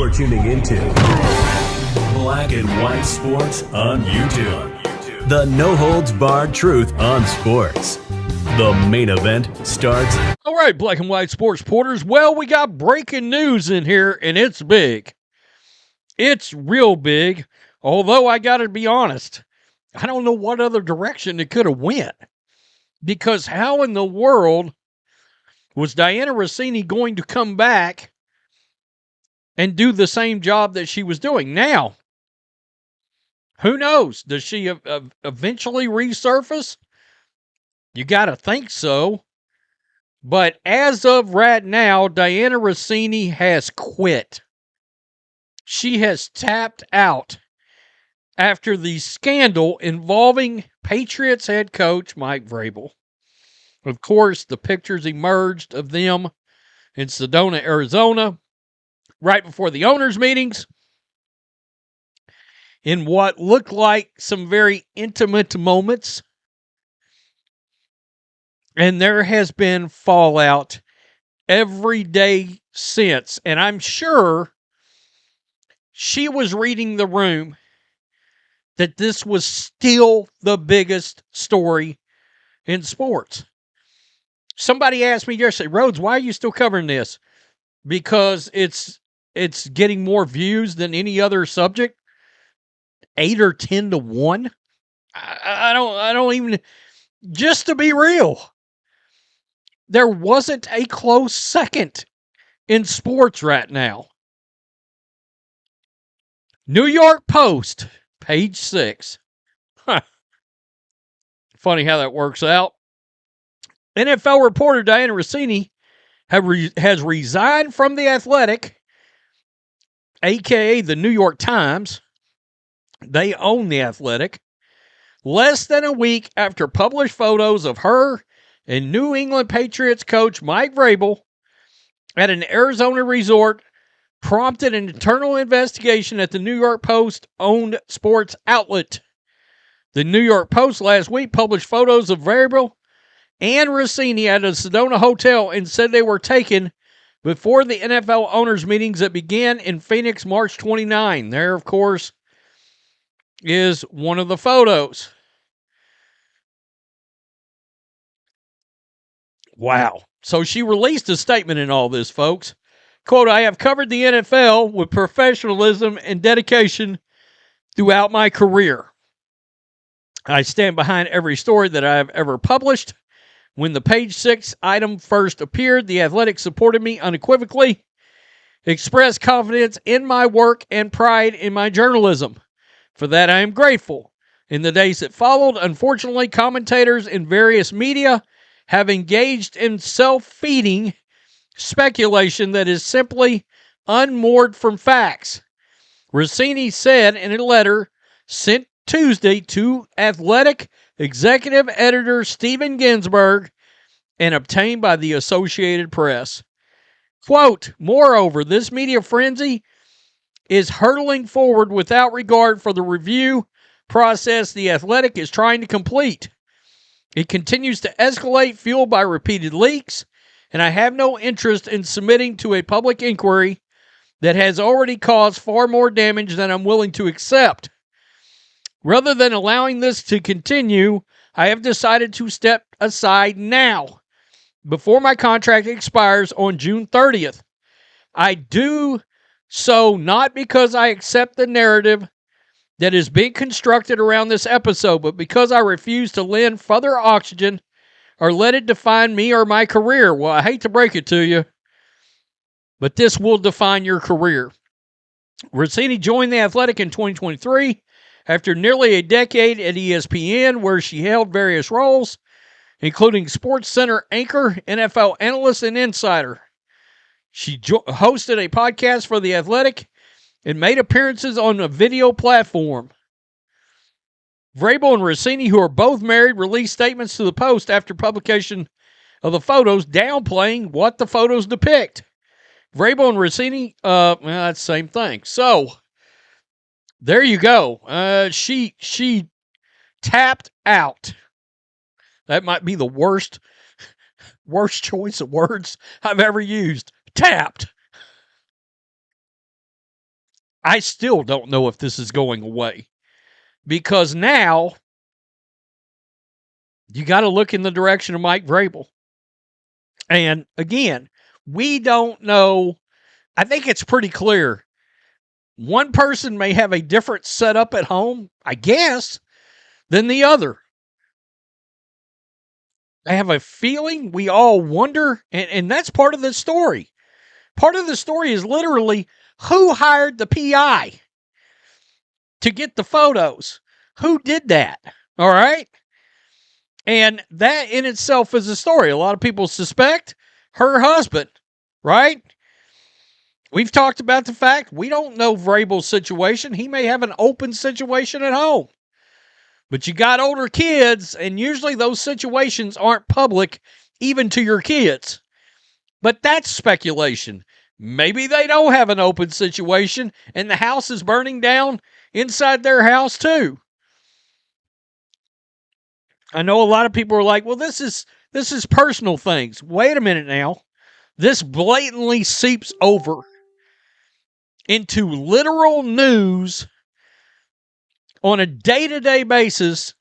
You're tuning into Black and White Sports on YouTube. The no-holds-barred truth on sports. The main event starts. All right, Black and White Sports Porters. Well, we got breaking news in here, and it's big. It's real big, although I got to be honest, I don't know what other direction it could have went. Because how in the world was Dianna Russini going to come back and do the same job that she was doing? Now, who knows? Does she eventually resurface? You got to think so. But as of right now, Dianna Russini has quit. She has tapped out after the scandal involving Patriots head coach Mike Vrabel. Of course, the pictures emerged of them in Sedona, Arizona, right before the owners' meetings, in what looked like some very intimate moments. And there has been fallout every day since. And I'm sure she was reading the room that this was still the biggest story in sports. Somebody asked me yesterday, Rhodes, why are you still covering this? Because it's getting more views than any other subject. 8 or 10 to 1. I don't even, just to be real, there wasn't a close second in sports right now. New York Post, page 6. Funny how that works out. NFL reporter Dianna Russini has resigned from The Athletic, a.k.a. the New York Times. They own The Athletic. Less than a week after published photos of her and New England Patriots coach Mike Vrabel at an Arizona resort prompted an internal investigation at the New York Post-owned sports outlet. The New York Post last week published photos of Vrabel and Russini at a Sedona hotel and said they were taken before the NFL owners' meetings that began in Phoenix March 29. There, of course, is one of the photos. Wow. So she released a statement in all this, folks. Quote, I have covered the NFL with professionalism and dedication throughout my career. I stand behind every story that I have ever published. When the page 6 item first appeared, The Athletic supported me unequivocally, expressed confidence in my work and pride in my journalism. For that, I am grateful. In the days that followed, unfortunately, commentators in various media have engaged in self-feeding speculation that is simply unmoored from facts. Russini said in a letter sent Tuesday to Athletic executive editor Steven Ginsburg and obtained by the Associated Press. Quote, moreover, this media frenzy is hurtling forward without regard for the review process the Athletic is trying to complete. It continues to escalate, fueled by repeated leaks, and I have no interest in submitting to a public inquiry that has already caused far more damage than I'm willing to accept. Rather than allowing this to continue, I have decided to step aside now, before my contract expires on June 30th. I do so not because I accept the narrative that is being constructed around this episode, but because I refuse to lend further oxygen or let it define me or my career. Well, I hate to break it to you, but this will define your career. Russini joined The Athletic in 2023 after nearly a decade at ESPN, where she held various roles, including Sports Center anchor, NFL analyst, and insider. She hosted a podcast for The Athletic and made appearances on a video platform. Vrabel and Russini, who are both married, released statements to the Post after publication of the photos, downplaying what the photos depict. Vrabel and Russini, well, that's the same thing. So, there you go. She tapped out. That might be the worst choice of words I've ever used. Tapped. I still don't know if this is going away, because now you got to look in the direction of Mike Vrabel. And again, we don't know. I think it's pretty clear. One person may have a different setup at home, I guess, than the other. I have a feeling we all wonder, and that's part of the story. Part of the story is literally who hired the PI to get the photos? Who did that? All right? And that in itself is a story. A lot of people suspect her husband, right? We've talked about the fact we don't know Vrabel's situation. He may have an open situation at home. But you got older kids, and usually those situations aren't public even to your kids. But that's speculation. Maybe they don't have an open situation, and the house is burning down inside their house too. I know a lot of people are like, well, this is personal things. Wait a minute now. This blatantly seeps over into literal news on a day-to-day basis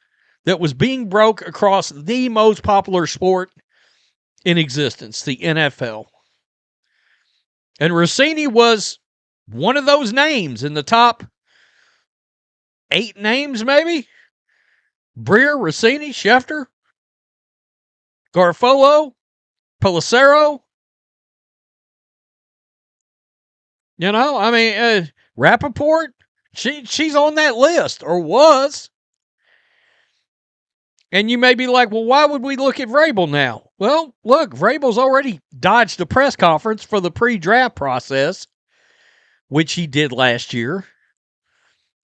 that was being broke across the most popular sport in existence, the NFL. And Russini was one of those names in the top 8 names, maybe. Breer, Russini, Schefter, Garofalo, Pelissero. You know, I mean, Rappaport, she's on that list, or was. And you may be like, well, why would we look at Vrabel now? Well, look, Vrabel's already dodged a press conference for the pre-draft process, which he did last year.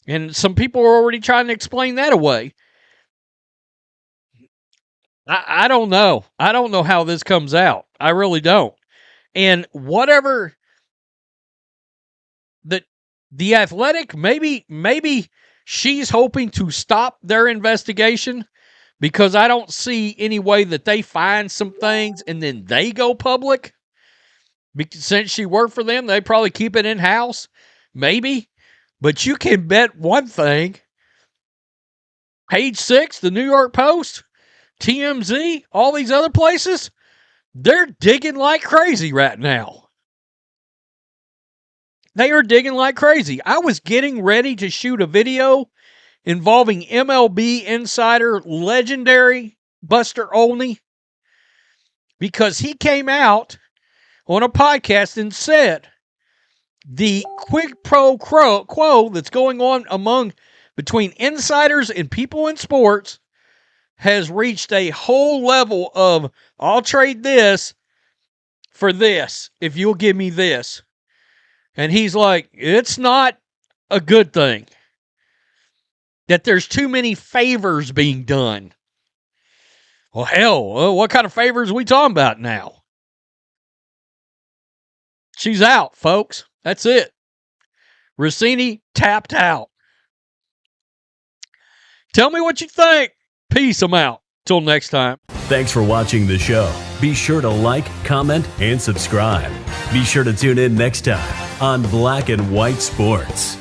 And some people are already trying to explain that away. I don't know. I don't know how this comes out. I really don't. And whatever the Athletic, maybe she's hoping to stop their investigation, because I don't see any way that they find some things and then they go public. Because since she worked for them, they probably keep it in-house. Maybe. But you can bet one thing. Page 6, the New York Post, TMZ, all these other places, they're digging like crazy right now. They are digging like crazy. I was getting ready to shoot a video involving MLB insider legendary Buster Olney, because he came out on a podcast and said the quid pro quo that's going on between insiders and people in sports has reached a whole level of, I'll trade this for this if you'll give me this. And he's like, it's not a good thing that there's too many favors being done. Well, hell, what kind of favors are we talking about now? She's out, folks. That's it. Russini tapped out. Tell me what you think. Peace. I'm out. Till next time. Thanks for watching the show. Be sure to like, comment, and subscribe. Be sure to tune in next time on Black and White Sports.